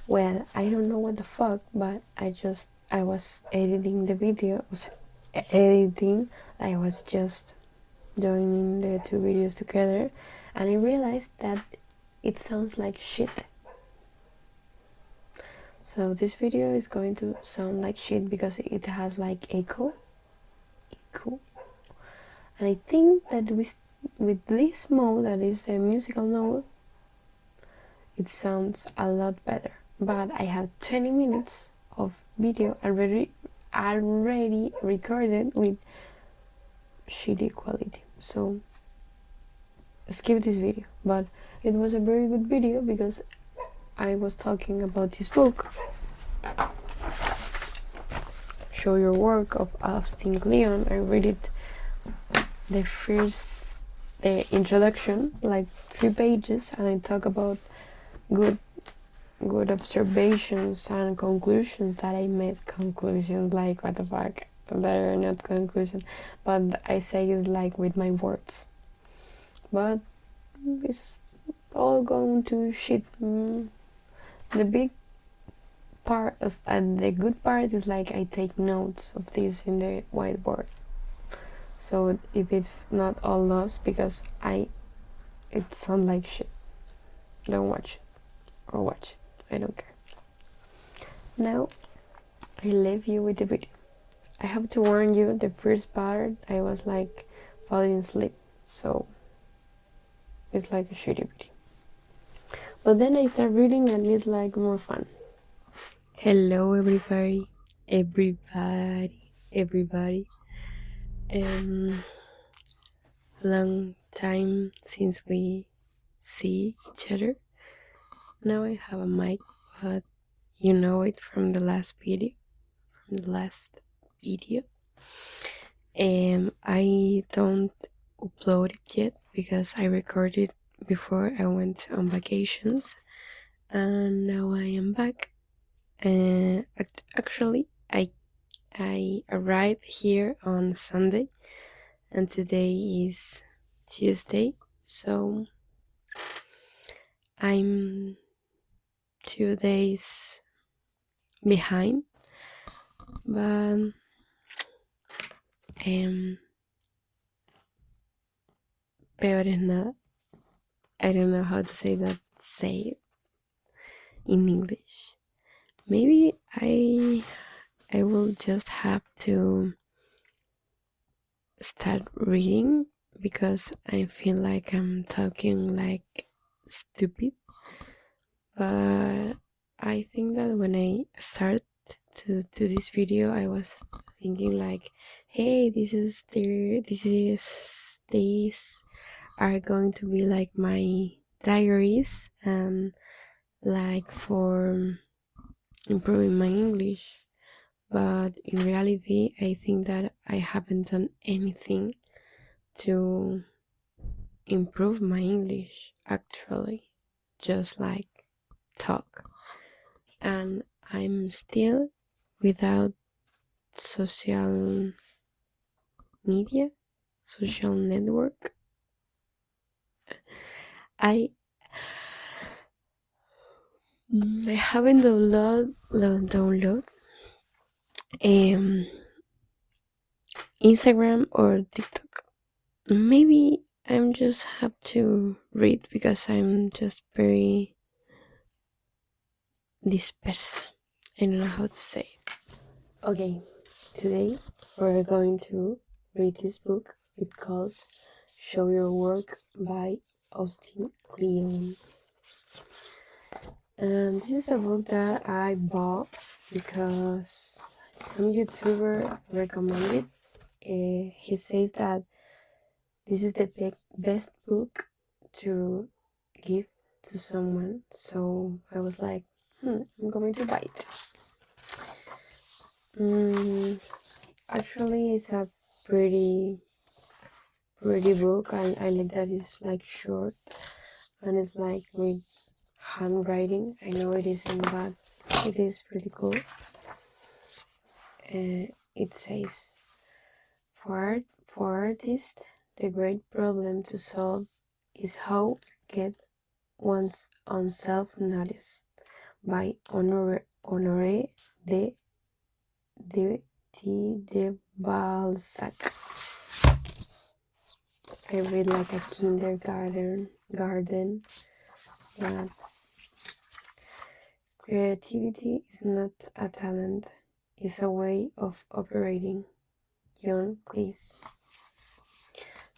Well, I don't know what the fuck, but I was editing the video, I was just joining the two videos together, and I realized that it sounds like shit. So this video is going to sound like shit because it has like echo, and I think that with this mode, that is the musical mode, it sounds a lot better. But I have 20 minutes of video already recorded with shitty quality, so skip this video. But it was a very good video because I was talking about this book, Show Your Work of Austin Kleon. I read it, the introduction, like 3 pages, and I talk about good observations and conclusions that I made. Conclusions, like, what the fuck, they're not conclusions, but I say it's like with my words, but it's all going to shit. The big part and the good part is like I take notes of this in the whiteboard, so it is not all lost because it sounds like shit. Don't watch it, or watch it, I don't care. Now I leave you with the video. I have to warn you, the first part I was like falling asleep, so it's like a shitty video. But then I start reading and it's like more fun. Hello everybody. Long time since we see each other. Now I have a mic, but you know it from the last video. I don't upload it yet because I recorded before I went on vacations, and now I am back. Actually, I arrived here on Sunday, and today is Tuesday, so I'm 2 days behind. But peor es nada. I don't know how to say that. Say it in English. Maybe I will just have to start reading because I feel like I'm talking like stupid. But I think that when I start to do this video, I was thinking like, hey, these are going to be like my diaries, and like for improving my English. But in reality, I think that I haven't done anything to improve my English, actually, just like talk. And I'm still without social media, social network. I haven't download Instagram or TikTok. Maybe I'm just have to read because I'm just very dispersed. I don't know how to say it. Okay, today we're going to read this book. It calls Show Your Work by Austin Kleon. And this is a book that I bought because some YouTuber recommended it. He says that this is the best book to give to someone. So I was like, I'm going to buy it. Actually, it's a pretty book. I like that it's like short and it's like with handwriting. I know it isn't, but it is pretty cool. It says, for artists, the great problem to solve is how get one's own self noticed, by Honoré de Balzac. I read like a kindergarten, but creativity is not a talent, it's a way of operating. John Cleese.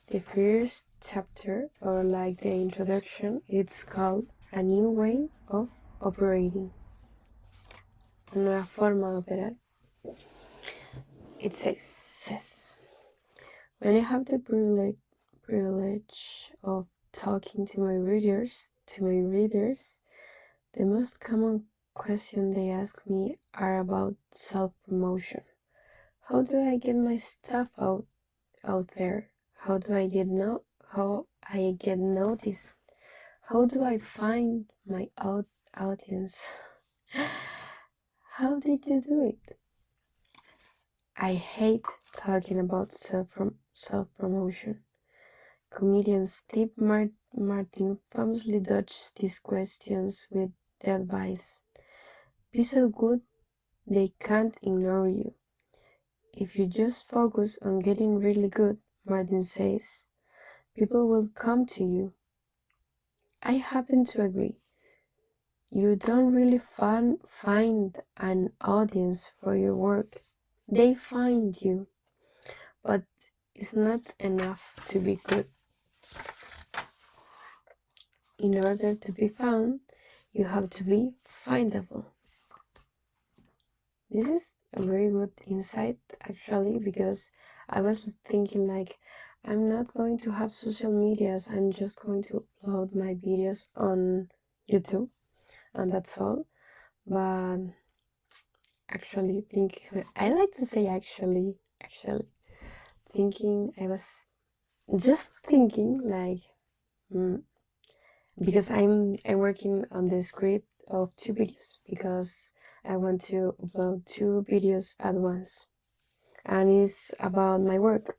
The first chapter, or like the introduction, it's called A New Way of Operating. Una forma de operar. It says, when I have the privilege of talking to my readers, the most common question they ask me are about self-promotion. How do I get my stuff out there? How do I get noticed? How do I find my audience? How did you do it? I hate talking about self-promotion. Comedian Steve Martin famously dodged these questions with the advice, be so good they can't ignore you. If you just focus on getting really good, Martin says, people will come to you. I happen to agree. You don't really find an audience for your work. They find you. But it's not enough to be good. In order to be found, you have to be findable. This is a very good insight, actually, because I was thinking like, I'm not going to have social medias, I'm just going to upload my videos on YouTube, and that's all. But actually I like to say actually thinking, I was just thinking like, because I'm working on the script of 2 videos, because I want to upload 2 videos at once, and it's about my work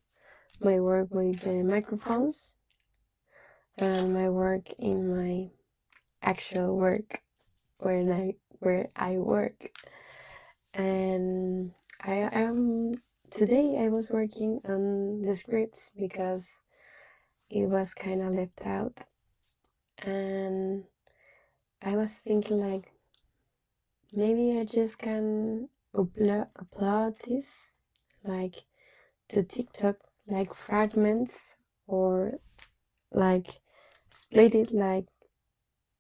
with the microphones and my work in my actual work where I work. And I am today I was working on the scripts because it was kind of left out, and I was thinking like, maybe I just can upload this like to TikTok, like fragments, or like split it like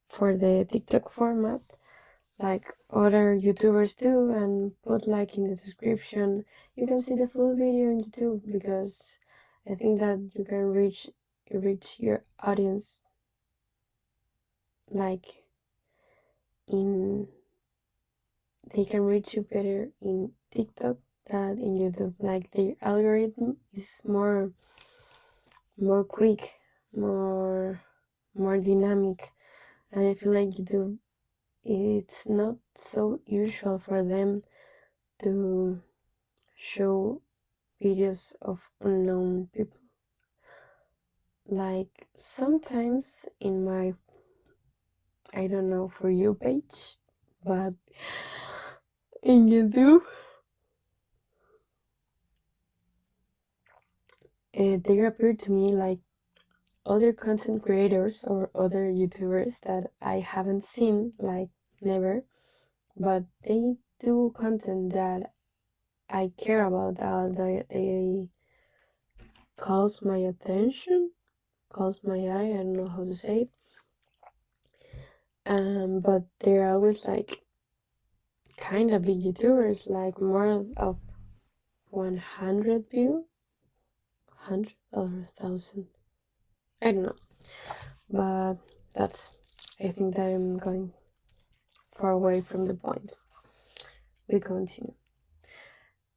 for the TikTok format, like other YouTubers do, and put like in the description you can see the full video on YouTube, because I think that you can reach your audience like they can reach you better in TikTok than in YouTube. Like the algorithm is more quick, more dynamic, and I feel like YouTube, it's not so usual for them to show videos of unknown people. Like sometimes in my, I don't know, For You page, but in YouTube, they appear to me like other content creators or other YouTubers that I haven't seen, like never, but they do content that I care about, they calls my attention, calls my eye, I don't know how to say it. But they're always like kind of big YouTubers, like more of 100 view, 100 or 1,000, I don't know. But I think that I'm going far away from the point. We continue.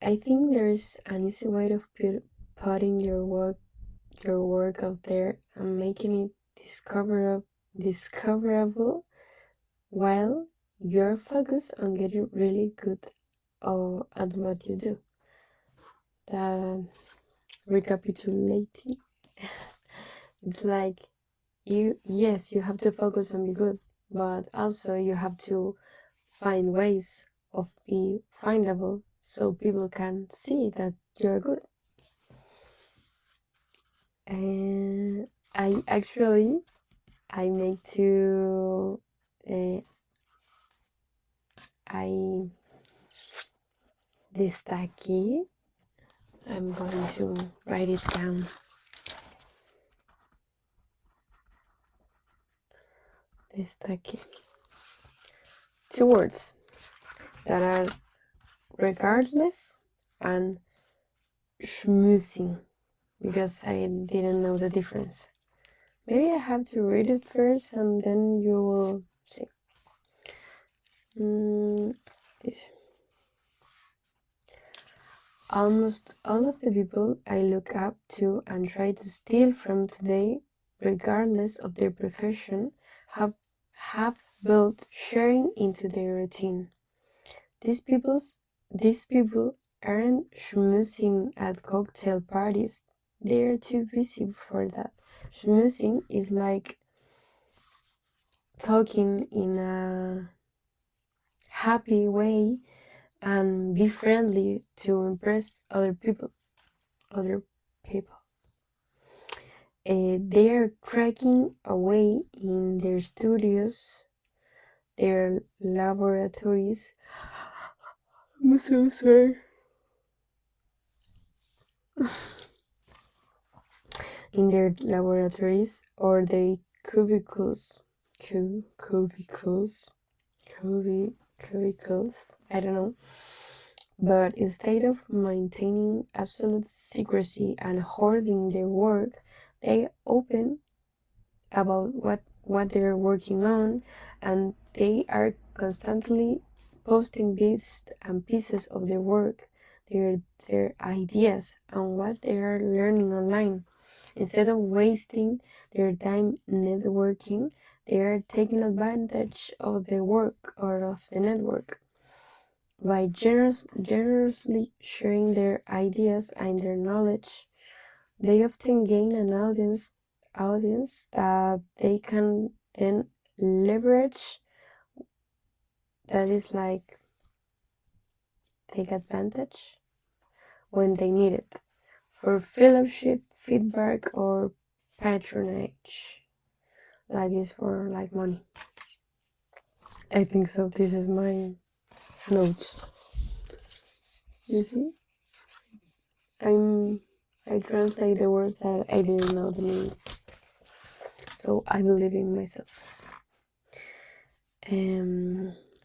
I think there's an easy way of putting your work out there and making it discoverable while you're focused on getting really good at what you do. That recapitulating, it's like you have to focus on be good, but also you have to find ways of be findable so people can see that you're good. And I make to I destaqué. I'm going to write it down. Destaqué. 2 words that are regardless and schmoozing, because I didn't know the difference. Maybe I have to read it first and then you will see. This. Almost all of the people I look up to and try to steal from today, regardless of their profession, have built sharing into their routine. These people aren't schmoozing at cocktail parties. They're too busy for that. Schmoozing is like talking in a happy way and be friendly to impress other people. They are cracking away in their studios, their laboratories. I'm so sorry. In their laboratories or their cubicles. Cubicles. I don't know. But instead of maintaining absolute secrecy and hoarding their work, they open about what they're working on, and they are constantly posting bits and pieces of their work, their ideas, and what they are learning online. Instead of wasting their time networking, they are taking advantage of the work or of the network. By generously sharing their ideas and their knowledge, they often gain an audience that they can then leverage, that is like take advantage when they need it, for fellowship, feedback, or patronage, like is for like money. I think so. This is my notes. You see, I translate the words that I didn't know the meaning, so I believe in myself.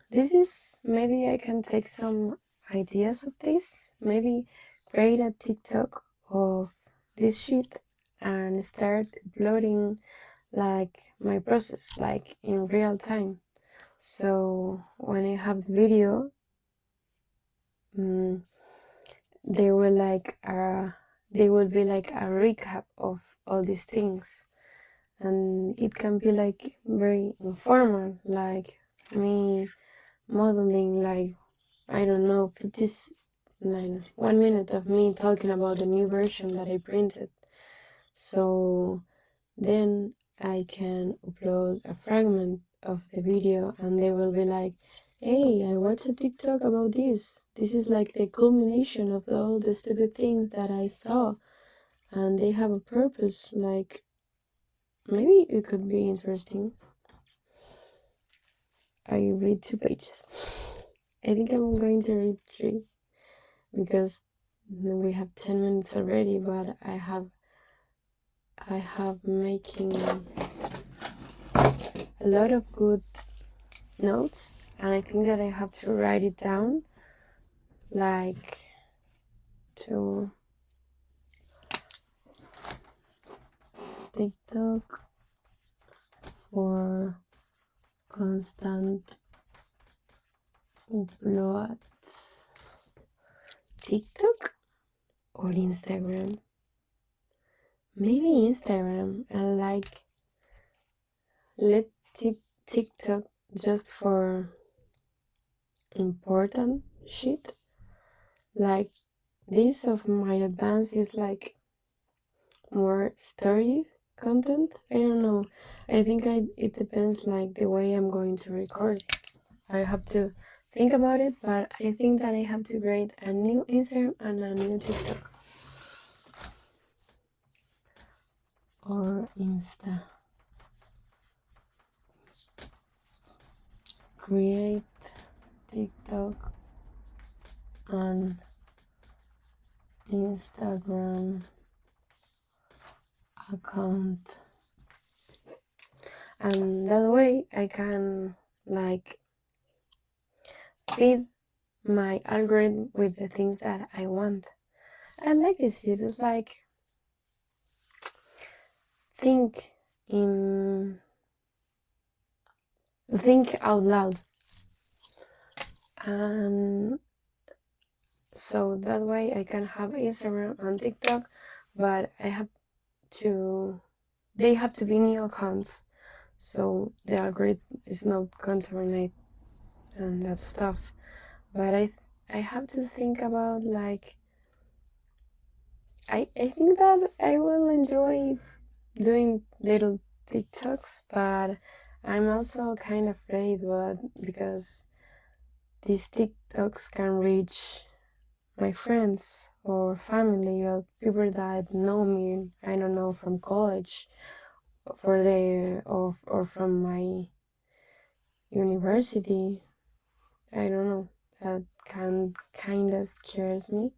This is, maybe I can take some ideas of this, maybe create a TikTok of this shit and start uploading like my process, like in real time. So when I have the video, they will be like a recap of all these things, and it can be like very informal, like me modeling, like I don't know, 1 minute of me talking about the new version that I printed. So then I can upload a fragment of the video and they will be like, hey, I watched a TikTok about this. This is like the culmination of all the stupid things that I saw. And they have a purpose, like maybe it could be interesting. I read 2 pages. I think I'm going to read 3 because we have 10 minutes already, but I have making a lot of good notes, and I think that I have to write it down, like to TikTok for constant uploads. TikTok or Instagram? Maybe Instagram, and like let TikTok just for important shit. Like this of my advance is like more story content. I don't know. I think it depends like the way I'm going to record it. I have to think about it, but I think that I have to create a new Instagram and a new TikTok. Or Insta. Create TikTok and Instagram account. And that way I can like feed my algorithm with the things that I want. I like this videos, like think in think out loud, and so that way I can have Instagram and TikTok, but they have to be new accounts, so the algorithm is not contaminated and that stuff. But I have to think about like I think that I will enjoy doing little TikToks, but I'm also kind of afraid, but because these TikToks can reach my friends or family or people that know me, I don't know, from college or from my university. I don't know. That kind of scares me.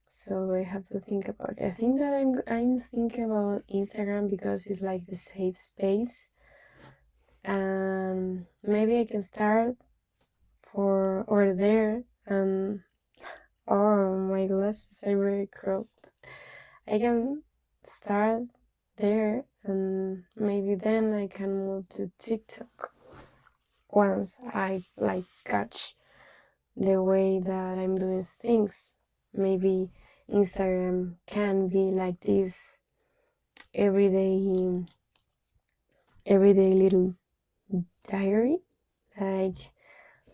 So I have to think about it. I think that I'm thinking about Instagram because it's like the safe space, and maybe I can start for or there and oh my glasses are very cropped. I can start there and maybe then I can move to TikTok once I like catch the way that I'm doing things. Maybe Instagram can be like this everyday little diary, like,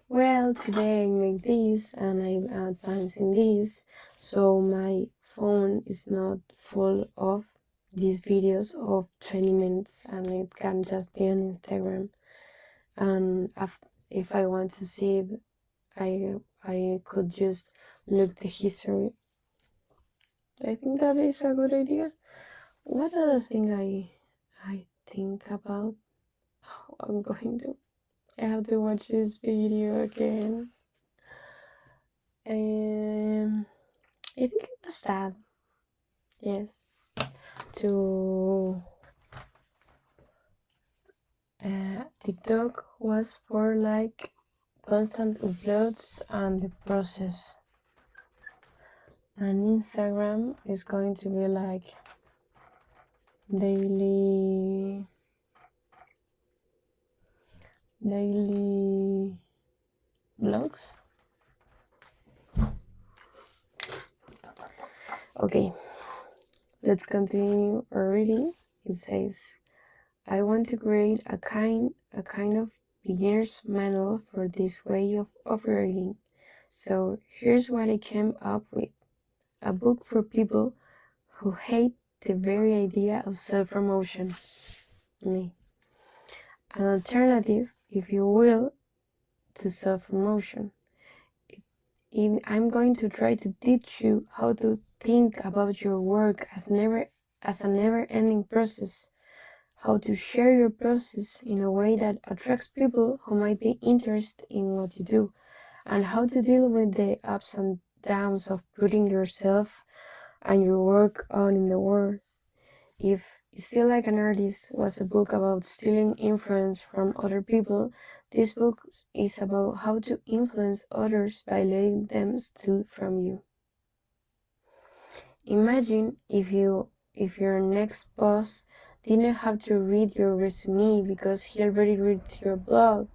well, today I make this and I'm advancing this, so my phone is not full of these videos of 20 minutes and it can just be on Instagram. And if I want to see it, I could just look the history. I think that is a good idea. What other thing I think about? I'm going to I have to watch this video again. I think it was that. Yes. To TikTok was for like constant uploads and the process. And Instagram is going to be like daily vlogs. Okay, let's continue our reading. It says, I want to create a kind of beginner's manual for this way of operating. So here's what I came up with. A book for people who hate the very idea of self-promotion. An alternative, if you will, to self-promotion. I'm going to try to teach you how to think about your work as a never-ending process, how to share your process in a way that attracts people who might be interested in what you do, and how to deal with the ups and downs of putting yourself and your work out in the world. If Still Like an Artist was a book about stealing influence from other people, this book is about how to influence others by letting them steal from you. Imagine if your next boss didn't have to read your resume because he already read your blog.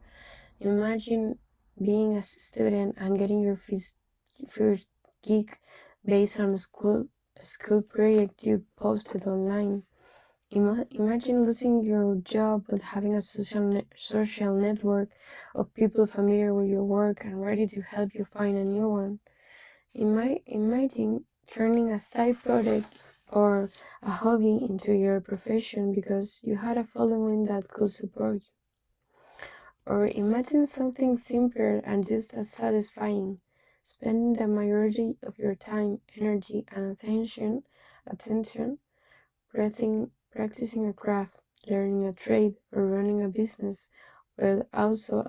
Imagine being a student and getting your first gig based on a school project you posted online. Imagine losing your job but having a social network of people familiar with your work and ready to help you find a new one. Imagine turning a side project or a hobby into your profession because you had a following that could support you. Or imagine something simpler and just as satisfying. Spending the majority of your time, energy, and attention practicing a craft, learning a trade, or running a business, while also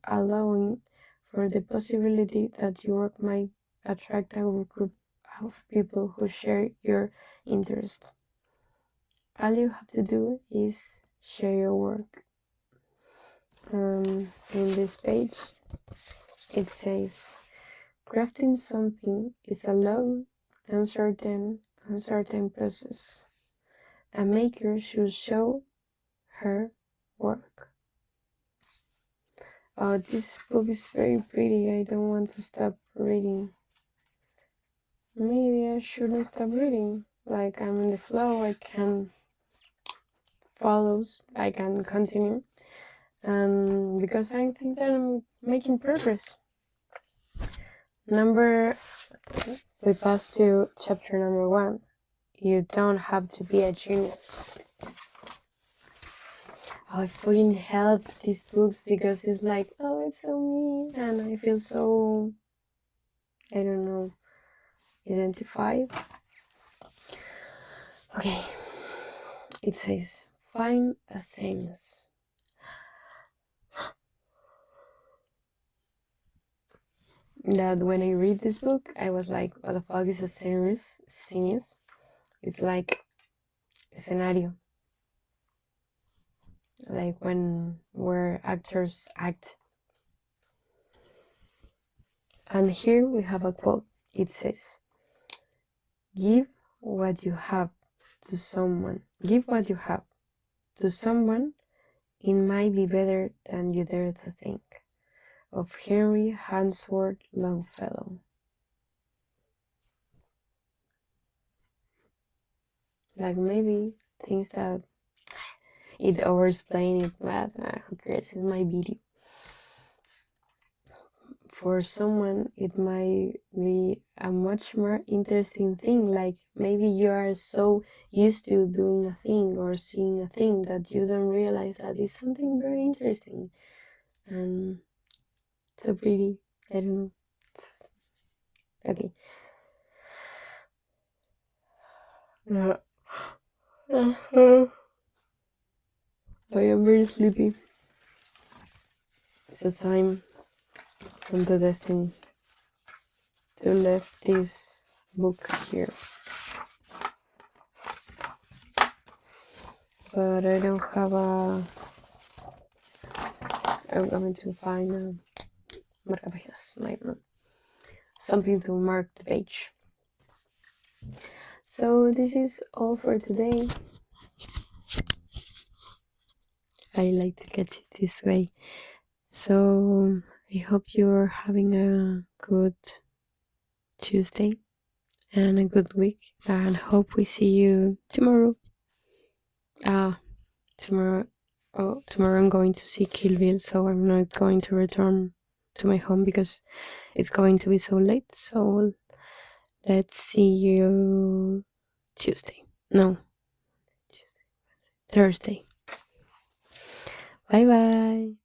allowing for the possibility that your work might attract a group of people who share your interest. All you have to do is share your work. In this page, it says, crafting something is a long, uncertain process. A maker should show her work. Oh, this book is very pretty. I don't want to stop reading. Maybe I shouldn't stop reading. Like, I'm in the flow, I can follow, I can continue. And because I think that I'm making progress. We pass to chapter number 1. You don't have to be a genius. I fucking help these books because it's like, oh, it's so me, and I feel so, I don't know, identified. Okay, it says, find a sense. That when I read this book, I was like, what the fuck is a scene? It's like a scenario. Like where actors act. And here we have a quote. It says, give what you have to someone. Give what you have to someone. It might be better than you dare to think. Of Henry Hansford Longfellow. Like maybe things that it overexplain it, but who cares? It's my video. For someone, it might be a much more interesting thing. Like maybe you are so used to doing a thing or seeing a thing that you don't realize that it's something very interesting and so pretty. I don't know. Okay. I am very sleepy. It's a sign from the destiny to leave this book here. But I don't have I'm going to find a something to mark the page. So this is all for today. I like to catch it this way. So I hope you're having a good Tuesday and a good week, and hope we see you tomorrow. Tomorrow I'm going to see Kill Bill, so I'm not going to return to my home because it's going to be so late. So let's see you Thursday. Bye bye.